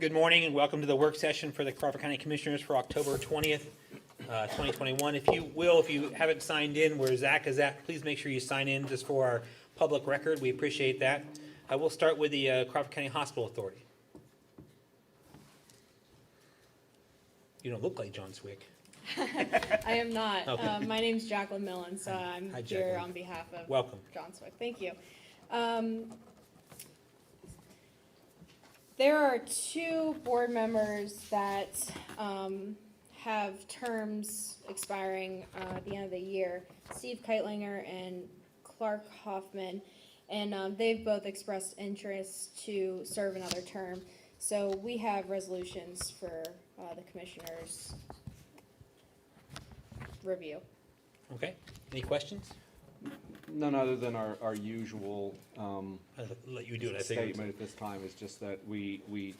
Good morning and welcome to the work session for the Crawford County Commissioners for October 20th, 2021. If you haven't signed in where Zach is at, please make sure you sign in just for our public record. We appreciate that. We'll start with the Crawford County Hospital Authority. You don't look like John Swick. I am not. Okay. My name's Jacqueline Millen, so I'm Hi, here Jacqueline. on behalf of Welcome. John Swick. Thank you. There are two board members that have terms expiring at the end of the year, Steve Keitlinger and Clark Hoffman, and they've both expressed interest to serve another term. So we have resolutions for the commissioners' review. Okay, any questions? None other than our usual I'll let you do it. I think. statement at this time is just that we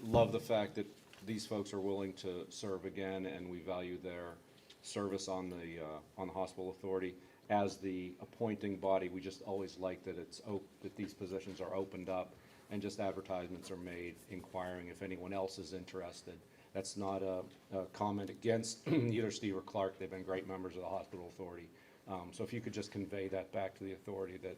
love the fact that these folks are willing to serve again, and we value their service on the hospital authority. As the appointing body, we just always like that that these positions are opened up and just advertisements are made inquiring if anyone else is interested. That's not a comment against either Steve or Clark. They've been great members of the hospital authority. So if you could just convey that back to the authority that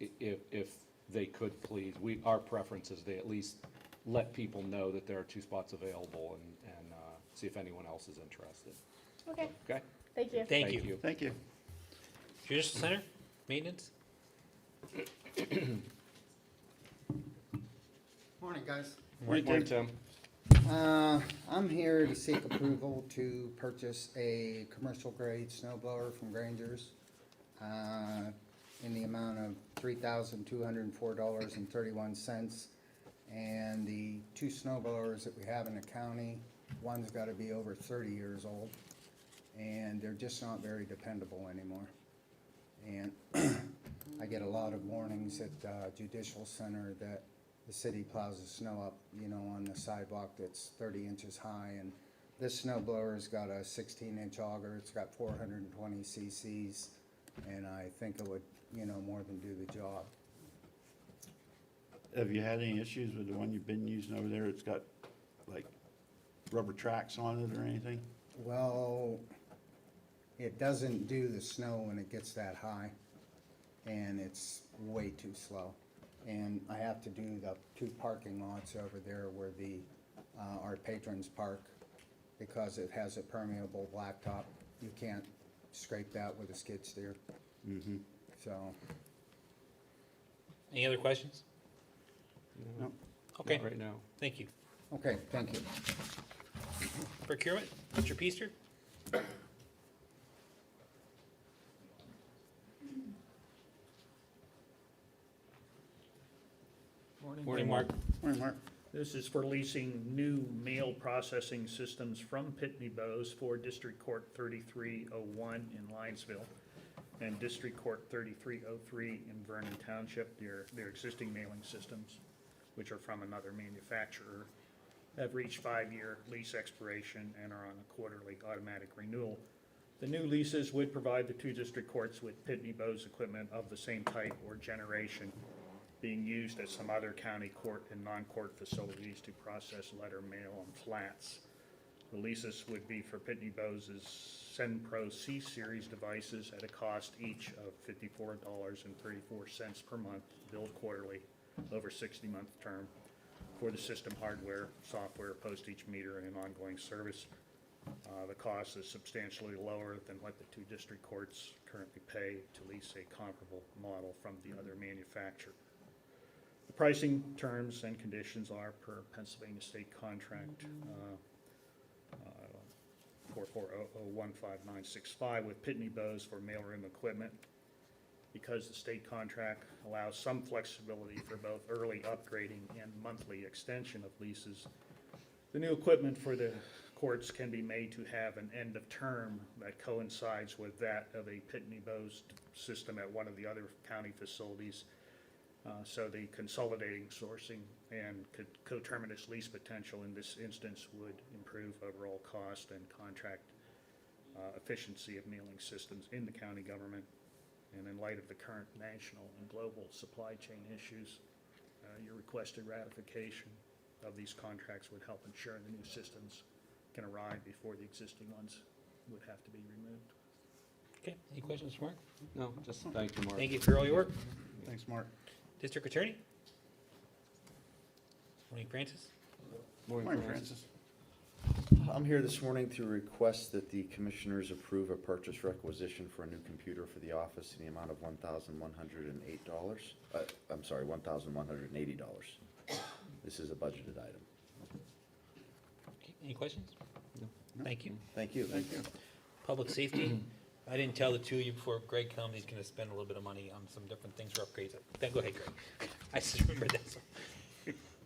if they could please, our preference is they at least let people know that there are 2 spots available and see if anyone else is interested. Okay, Okay? thank you. Thank you. Thank you. Judicial Center, maintenance. Morning, guys. Morning, Tim. I'm here to seek approval to purchase a commercial grade snow blower from Granger's in the amount of $3,204.31. And the 2 snow blowers that we have in the county, one's got to be over 30 years old, and they're just not very dependable anymore. And I get a lot of warnings at Judicial Center that the city plows the snow up, on the sidewalk that's 30 inches high, and this snow blower's got a 16-inch auger. It's got 420 cc's, and I think it would, more than do the job. Have you had any issues with the one you've been using over there? It's got like rubber tracks on it or anything? Well, it doesn't do the snow when it gets that high, and it's way too slow. And I have to do the 2 parking lots over there where our patrons park, because it has a permeable blacktop. You can't scrape that with a skid steer. Mm-hmm. So, Any other questions? No, Okay, not right now. thank you. okay, thank you. Procurement, Mr. Peaster. Morning, Mark. Morning, Mark. This is for leasing new mail processing systems from Pitney Bowes for District Court 3301 in Lionsville and District Court 3303 in Vernon Township. Their existing mailing systems, which are from another manufacturer, have reached 5-year lease expiration and are on a quarterly automatic renewal. The new leases would provide the 2 district courts with Pitney Bowes equipment of the same type or generation being used at some other county court and non-court facilities to process letter mail on flats. The leases would be for Pitney Bowes' SendPro C-Series devices at a cost each of $54.34 per month, billed quarterly over 60-month term for the system hardware, software, postage meter, and ongoing service. The cost is substantially lower than what the 2 district courts currently pay to lease a comparable model from the other manufacturer. The pricing terms and conditions are per Pennsylvania State Contract 440015965 with Pitney Bowes for mailroom equipment. Because the state contract allows some flexibility for both early upgrading and monthly extension of leases, the new equipment for the courts can be made to have an end of term that coincides with that of a Pitney Bowes system at one of the other county facilities. So the consolidating sourcing and coterminous lease potential in this instance would improve overall cost and contract efficiency of mailing systems in the county government. And in light of the current national and global supply chain issues, your requested ratification of these contracts would help ensure the new systems can arrive before the existing ones would have to be removed. Okay, any questions for Mark? No, just thank you, Mark. Thank you for all your work. Thanks, Mark. District Attorney? Morning, Francis. Morning, Francis. I'm here this morning to request that the commissioners approve a purchase requisition for a new computer for the office in the amount of $1,108. I'm sorry, $1,180. This is a budgeted item. Okay, any questions? No. Thank you. Thank you. Thank you. Public safety, I didn't tell the two of you before Greg comes, he's gonna spend a little bit of money on some different things for upgrades. Then go ahead, Greg. I just remembered that,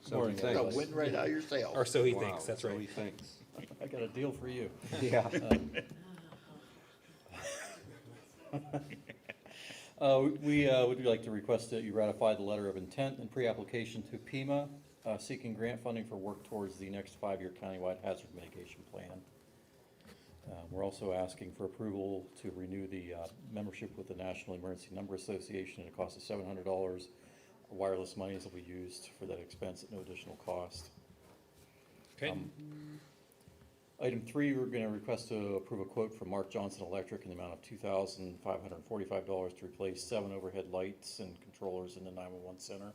So he Got a thinks. win right out of your sail. or so he Wow, thinks, that's so right. he thinks. I got a deal for you. Yeah. We would like to request that you ratify the letter of intent and pre-application to PEMA, seeking grant funding for work towards the next 5-year countywide hazard mitigation plan. We're also asking for approval to renew the membership with the National Emergency Number Association at a cost of $700. Wireless monies will be used for that expense at no additional cost. Okay, Item 3, we're going to request to approve a quote from Mark Johnson Electric in the amount of $2,545 to replace 7 overhead lights and controllers in the 911 center.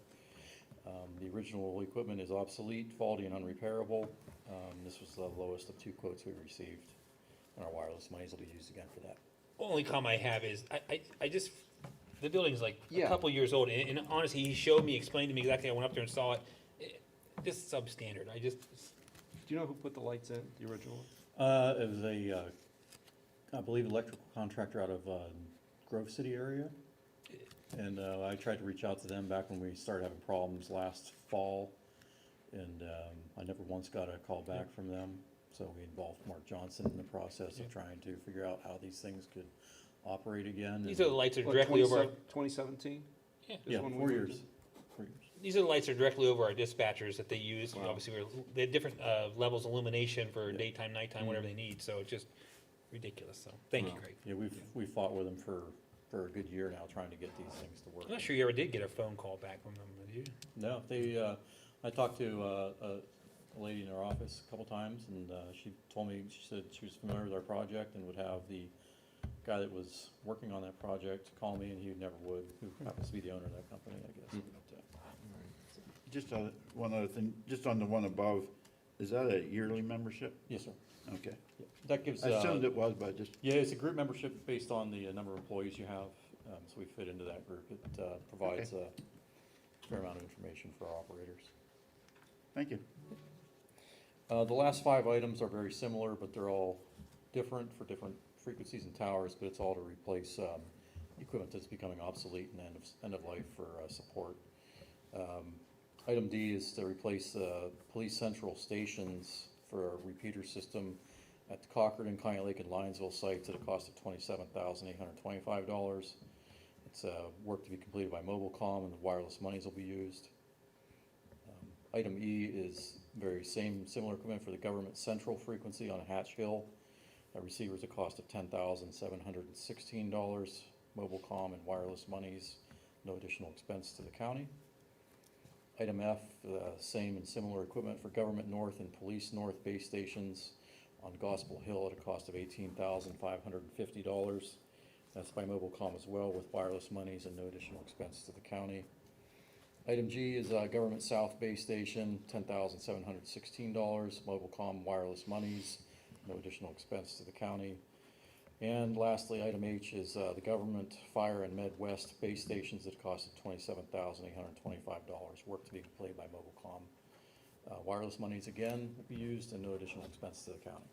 The original equipment is obsolete, faulty, and unrepairable. This was the lowest of 2 quotes we received, and our wireless monies will be used again for that. only comment I have is, I just, the building's like a Yeah. couple years old, and honestly, he showed me, explained to me exactly, I went up there and saw it. This is substandard, Do you know who put the lights in, the original one? It was a, I believe, electrical contractor out of Grove City area. And I tried to reach out to them back when we started having problems last fall. And I never once got a call back from them. So we involved Mark Johnson in the process of trying to figure out how these things could operate again. These are the lights that are directly over, our- 2017? Yeah. Is Yeah, when we 4 went years. to- 4 years. these are the lights that are directly over our dispatchers that they use. Wow. Obviously, they have different levels of illumination for daytime, nighttime, whatever they need, so it's just ridiculous, so, thank you, Wow. Greg. Yeah, we fought with them for a good year now, trying to get these things to work. I'm not sure you ever did get a phone call back from them, did you? No, I talked to a lady in our office a couple times, and she told me, she said she was familiar with our project and would have the guy that was working on that project call me, and he never would, who happens to be the owner of that company, I guess. But, Just one other thing, just on the one above, is that a yearly membership? yes, sir. Okay. Yeah, that gives, I assumed it was, but I just, yeah, it's a group membership based on the number of employees you have, so we fit into that group. It provides a fair amount of information for our operators. thank you. The last 5 items are very similar, but they're all different for different frequencies and towers, but it's all to replace equipment that's becoming obsolete and end of life for support. Item D is to replace police central stations for a repeater system at the Cochran and County Lake and Lionsville sites at a cost of $27,825. It's work to be completed by Mobilecom, and the wireless monies will be used. Item E is similar equipment for the government central frequency on Hatch Hill. Receivers a cost of $10,716. Mobilecom and wireless monies, no additional expense to the county. Item F, same and similar equipment for government north and police north base stations on Gospel Hill at a cost of $18,550. That's by Mobilecom as well, with wireless monies and no additional expense to the county. Item G is government south base station, $10,716. Mobilecom wireless monies, no additional expense to the county. And lastly, item H is the government fire and Midwest base stations at a cost of $27,825. Work to be completed by Mobilecom. Wireless monies again will be used and no additional expense to the county.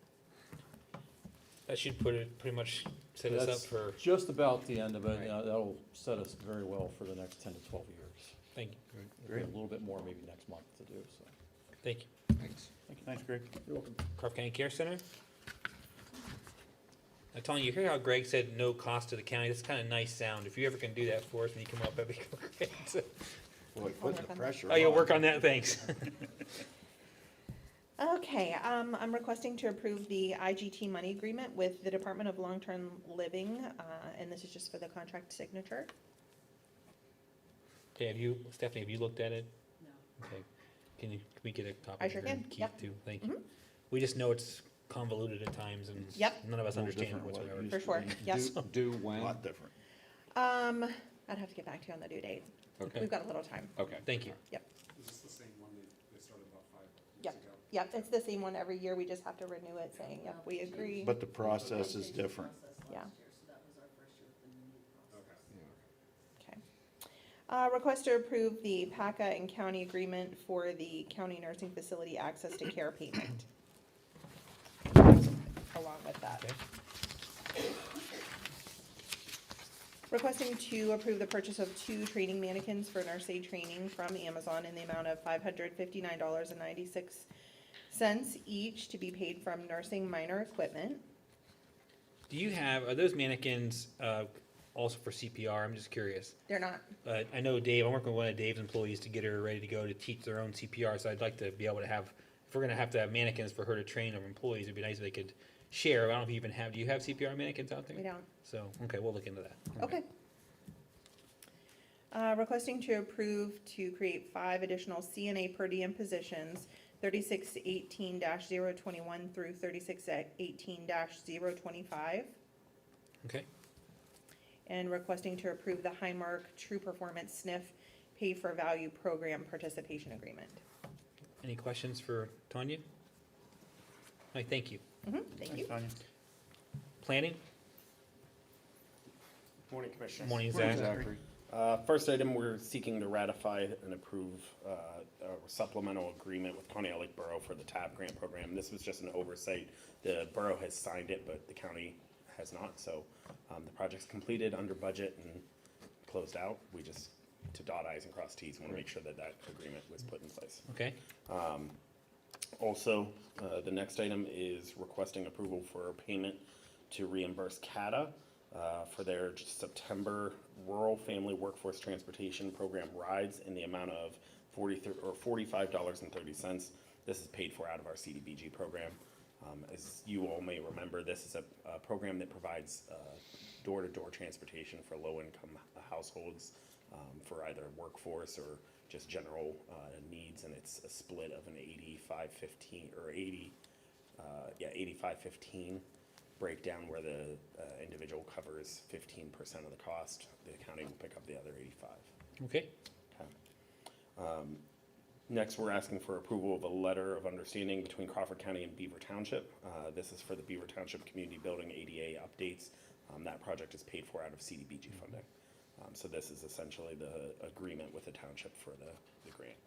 That should pretty much set us up That's for, just about the end of it. Right. That'll set us very well for the next 10 to 12 years. thank you, We'll have a little bit more maybe next month to do, so. thank you. Thanks. Thanks, Greg. You're welcome. Crawford County Care Center? I'm telling you, hear how Greg said no cost to the county? That's kind of nice sound. If you ever can do that for us when you come up, that'd be great. Boy, putting the pressure Oh, you'll work on that, thanks. Okay, I'm requesting to approve the IGT money agreement with the Department of Long-Term Living, and this is just for the contract signature. Okay, Stephanie, have you looked at it? No. Okay. Can we get a copy? I sure from can, Keith yep. too? Thank you. We just know it's convoluted at times and Yep. none of us Little understand it different what it whatsoever. used For to sure, be. yep. Due A when? lot different. I'd have to get back to you on the due date. Okay. We've got a little time. Okay. Thank you. Yep, Is this the same one they started about 5 years Yep. ago? yep, it's the same one every year, we just have to renew it saying, yep, we agree. But the process is different. Yeah. Okay. Okay. Request to approve the PACA and county agreement for the county nursing facility access to care payment. Along with that. Okay. Requesting to approve the purchase of 2 training mannequins for nurse aid training from Amazon in the amount of $559.96 each to be paid from nursing minor equipment. Do you have, are those mannequins also for CPR? I'm just curious. They're not, I know Dave, I'm working with one of Dave's employees to get her ready to go to teach their own CPR, so I'd like to be able to have, if we're gonna have to have mannequins for her to train our employees, it'd be nice if they could share. I don't know if you even have, do you have CPR mannequins out there? we don't. So, okay, we'll look into that. Okay. Requesting to approve to create 5 additional CNA per diem positions, 3618-021 through 3618-025. Okay, And requesting to approve the Highmark True Performance SNF Pay for Value Program Participation Agreement. any questions for Tanya? Hi, thank you. Thank you. Tanya? Planning? Morning, Commissioners. Morning, Morning, Zach. Zachary. First item, we're seeking to ratify and approve a supplemental agreement with Conneaut Lake Borough for the TAP grant program. This was just an oversight. The borough has signed it, but the county has not. So the project's completed under budget and closed out. We just, to dot i's and cross t's, want to make sure that that agreement was put in place. Okay, Also, the next item is requesting approval for payment to reimburse Cada for their September Rural Family Workforce Transportation Program rides in the amount of $45.30. This is paid for out of our CDBG program. As you all may remember, this is a program that provides door-to-door transportation for low-income households for either workforce or just general needs, and it's a split of an 85-15 or 85-15 breakdown where the individual covers 15% of the cost. The county will pick up the other 85. okay, Okay. Next, we're asking for approval of a letter of understanding between Crawford County and Beaver Township. This is for the Beaver Township Community Building ADA updates. That project is paid for out of CDBG funding. So this is essentially the agreement with the township for the grant.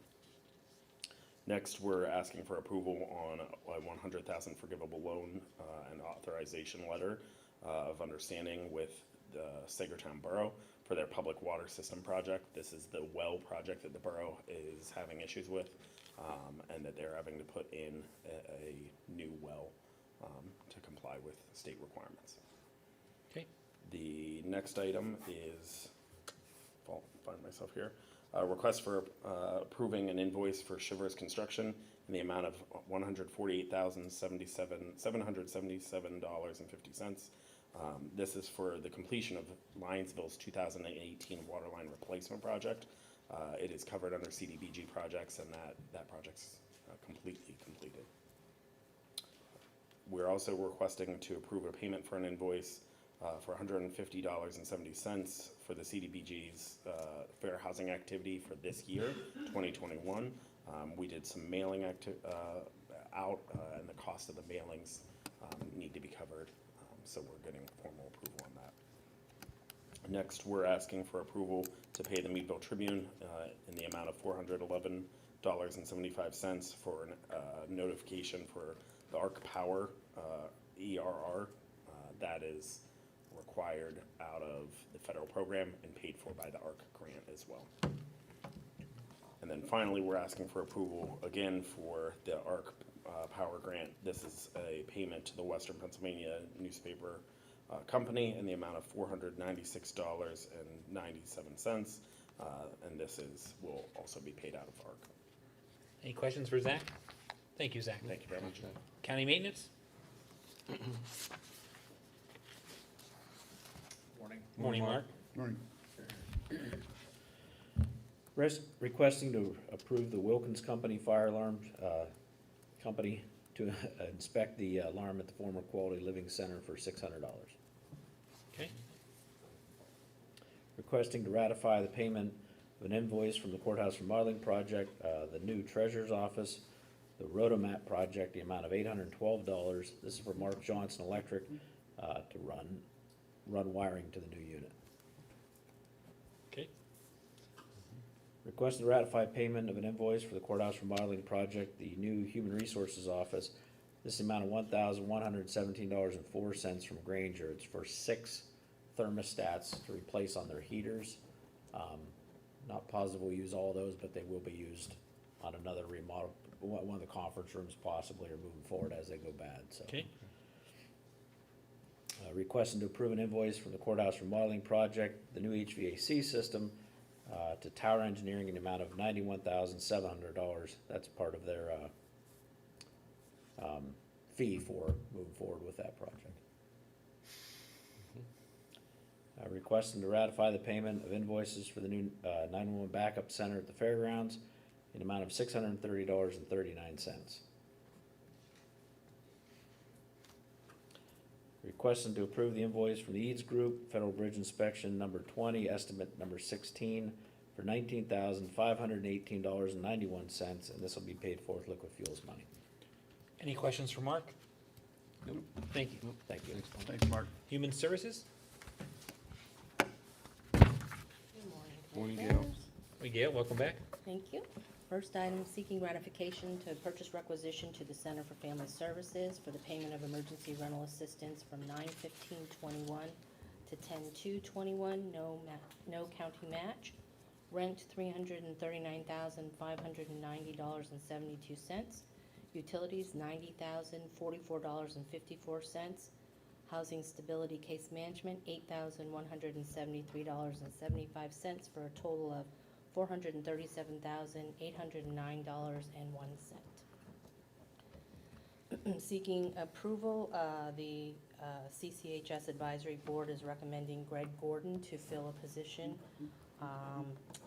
Next, we're asking for approval on a $100,000 forgivable loan and authorization letter of understanding with the Sagertown Borough for their public water system project. This is the well project that the borough is having issues with, and that they're having to put in a new well to comply with state requirements. okay. The next item is, I'll find myself here, a request for approving an invoice for Cheverus Construction in the amount of $148,777.50. This is for the completion of Lionsville's 2018 water line replacement project. It is covered under CDBG projects, and that project's completely completed. We're also requesting to approve a payment for an invoice for $150.70 for the CDBG's fair housing activity for this year, 2021. We did some mailing out, and the cost of the mailings need to be covered, so we're getting formal approval on that. Next, we're asking for approval to pay the Meadville Tribune in the amount of $411.75 for notification for the ARC Power ERR. That is required out of the federal program and paid for by the ARC grant as well. And then finally, we're asking for approval again for the ARC Power grant. This is a payment to the Western Pennsylvania newspaper company in the amount of $496.97. And this will also be paid out of ARC. Any questions for Zach? Thank you, Zach. Thank you very much. County maintenance? Morning. Morning, Mark. Morning. Requesting to approve the Wilkins Company Fire Alarm Company to inspect the alarm at the former Quality Living Center for $600. Okay. Requesting to ratify the payment of an invoice from the courthouse remodeling project, the new treasurer's office, the Rotomat project, the amount of $812. This is for Mark Johnson Electric to run wiring to the new unit. Okay. Requesting to ratify payment of an invoice for the courthouse remodeling project, the new human resources office. This amount of $1,117.04 from Granger. It's for 6 thermostats to replace on their heaters. Not positive we'll use all those, but they will be used on another remodel, one of the conference rooms possibly, or moving forward as they go bad, so. Okay. Requesting to approve an invoice from the courthouse remodeling project, the new HVAC system, to Tower Engineering in the amount of $91,700. That's part of their, fee for moving forward with that project. Requesting to ratify the payment of invoices for the new 911 backup center at the fairgrounds in the amount of $630.39. Requesting to approve the invoice from the Eads Group, Federal Bridge Inspection number 20, estimate number 16, for $19,518.91, and this will be paid for with liquid fuels money. Any questions for Mark? Nope. Thank you. Thank you. Thanks, Mark. Human Services? Morning, Gail. Gail, welcome back. Thank you. First item, seeking ratification to purchase requisition to the Center for Family Services for the payment of emergency rental assistance from 9/15/21 to 10/2/21, no county match. Rent $339,590.72. Utilities $90,044.54. Housing Stability Case Management, $8,173.75 for a total of $437,809.01. Seeking approval, the CCHS Advisory Board is recommending Greg Gordon to fill a position.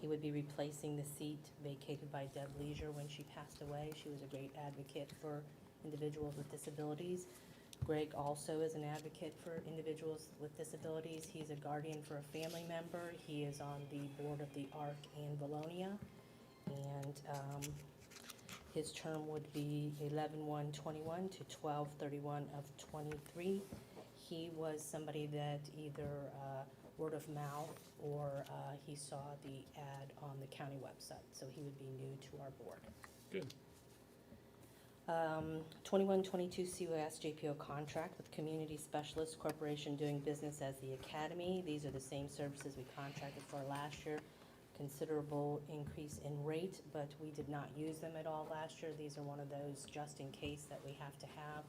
He would be replacing the seat vacated by Deb Leisure when she passed away. She was a great advocate for individuals with disabilities. Greg also is an advocate for individuals with disabilities. He's a guardian for a family member. He is on the board of the ARC and Valonia. And his term would be 11/1/21 to 12/31 of 23. He was somebody that either word of mouth or he saw the ad on the county website. So he would be new to our board. Good. 21-22 COS JPO contract with Community Specialist Corporation doing business as the Academy. These are the same services we contracted for last year. Considerable increase in rate, but we did not use them at all last year. These are one of those just in case that we have to have.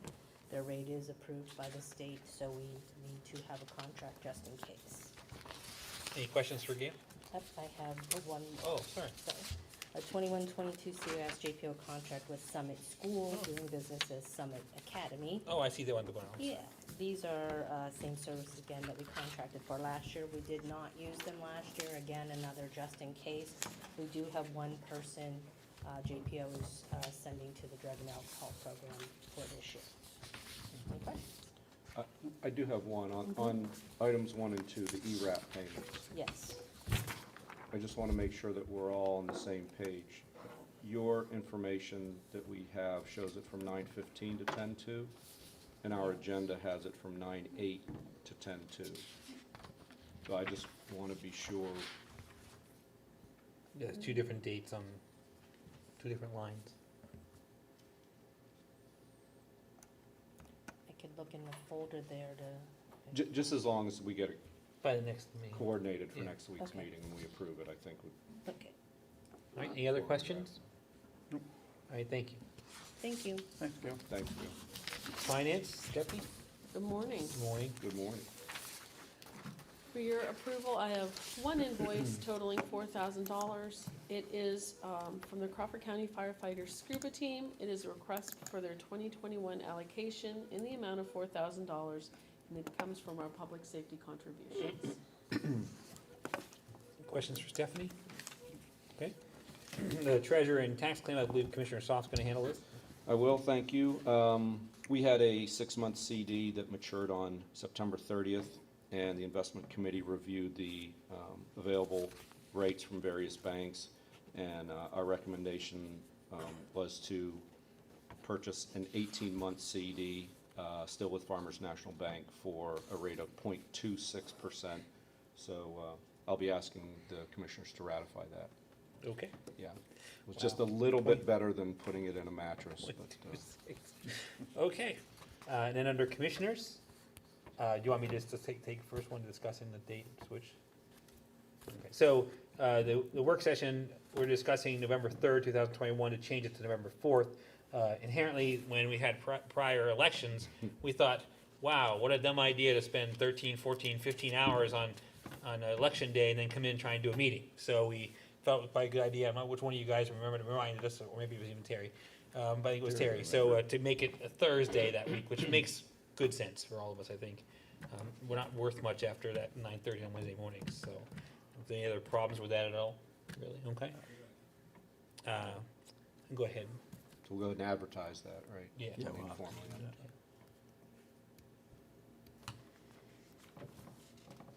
Their rate is approved by the state, so we need to have a contract just in case. Any questions for Gail? Yep, I have one more. Oh, sorry. A 21-22 COS JPO contract with Summit School, doing business as Summit Academy. Oh, I see the one going on. Yeah, these are same services again that we contracted for last year. We did not use them last year. Again, another just in case. We do have one person JPO is sending to the drug and alcohol program for this year. Any questions? I do have one on items 1 and 2, the ERAP payments. Yes. I just want to make sure that we're all on the same page. Your information that we have shows it from 9:15 to 10:02, and our agenda has it from 9:08 to 10:02. So I just want to be sure. Yeah, there's two different dates on two different lines. I could look in the folder there to. Just as long as we get it By the next meeting. coordinated for Yeah. next week's Okay. meeting and we approve it, I think. Okay, All right, any other questions? Nope. All right, thank you. thank you. Thanks, Gail. Thank you. Finance, Stephanie? Good morning. Good morning. Good morning. For your approval, I have one invoice totaling $4,000. It is from the Crawford County Firefighters Scuba Team. It is a request for their 2021 allocation in the amount of $4,000, and it comes from our public safety contributions. Questions for Stephanie? Okay. the treasurer and tax claim, I believe Commissioner Soft's gonna handle this. I will, thank you. We had a 6-month CD that matured on September 30th, and the investment committee reviewed the available rates from various banks, and our recommendation was to purchase an 18-month CD, still with Farmers National Bank, for a rate of 0.26%. So I'll be asking the commissioners to ratify that. Okay. Yeah, it was just a little bit better than putting it in a mattress, but, Okay, and then under commissioners, do you want me just to take first one discussing the date switch? Okay, so, the work session, we're discussing November 3rd, 2021, to change it to November 4th. Inherently, when we had prior elections, we thought, wow, what a dumb idea to spend 13, 14, 15 hours on election day and then come in and try and do a meeting. So we felt it was probably a good idea. I don't know which one of you guys reminded us, or maybe it was even Terry. But I think it was Terry. So to make it a Thursday that week, which makes good sense for all of us, I think. We're not worth much after that 9:30 on Wednesday mornings. So, is there any other problems with that at all? Really? Okay. Go ahead. so we'll go ahead and advertise that, right? Yeah. Yeah, I think we'll have to formally. do that.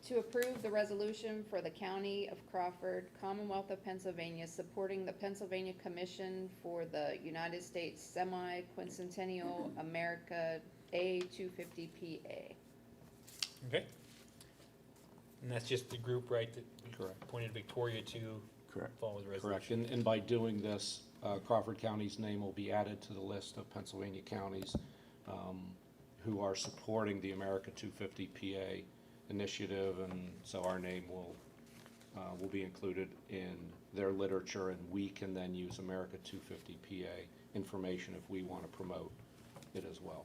To approve the resolution for the County of Crawford, Commonwealth of Pennsylvania, supporting the Pennsylvania Commission for the United States Semi-Quincentennial America A250 PA. Okay. And that's just the group, right, that Correct. appointed Victoria to Correct. follow the Correct, resolution? and by doing this, Crawford County's name will be added to the list of Pennsylvania counties who are supporting the America 250 PA initiative, and so our name will be included in their literature, and we can then use America 250 PA information if we want to promote it as well.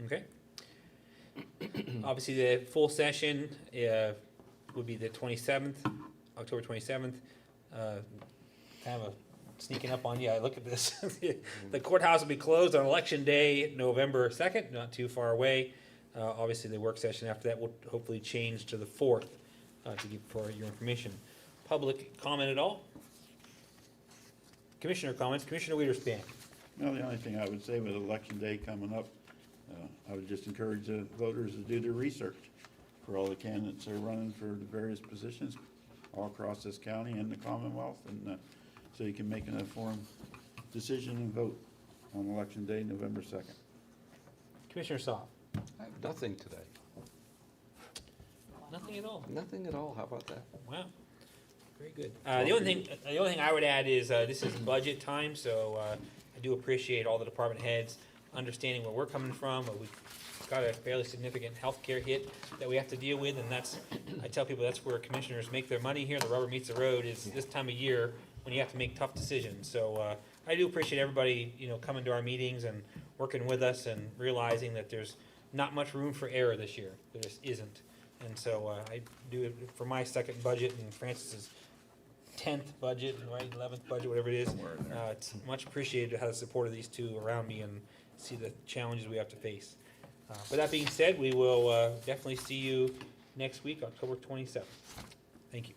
Okay. Obviously, the full session would be the 27th, October 27th. Kind of a sneaking up on you, I look at this. The courthouse will be closed on Election Day, November 2nd, not too far away. Obviously, the work session after that will hopefully change to the 4th, to give for your information. Public comment at all? Commissioner comments, Commissioner Weiderspan. No, the only thing I would say with Election Day coming up, I would just encourage the voters to do their research for all the candidates that are running for the various positions all across this county and the Commonwealth, and so you can make an informed decision and vote on Election Day, November 2nd. Commissioner Soft. I have nothing today. Nothing at all. Nothing at all, how about that? Wow, very good. The only thing I would add is, this is budget time, so, I do appreciate all the department heads understanding where we're coming from. We've got a fairly significant healthcare hit that we have to deal with, and I tell people that's where commissioners make their money here, the rubber meets the road, is this time of year when you have to make tough decisions. So, I do appreciate everybody, coming to our meetings and working with us and realizing that there's not much room for error this year. There just isn't. And so I do it for my second budget and Francis's 10th budget, right, 11th budget, whatever it is. It's much appreciated to have the support of these two around me and see the challenges we have to face. With that being said, we will definitely see you next week, October 27th. Thank you.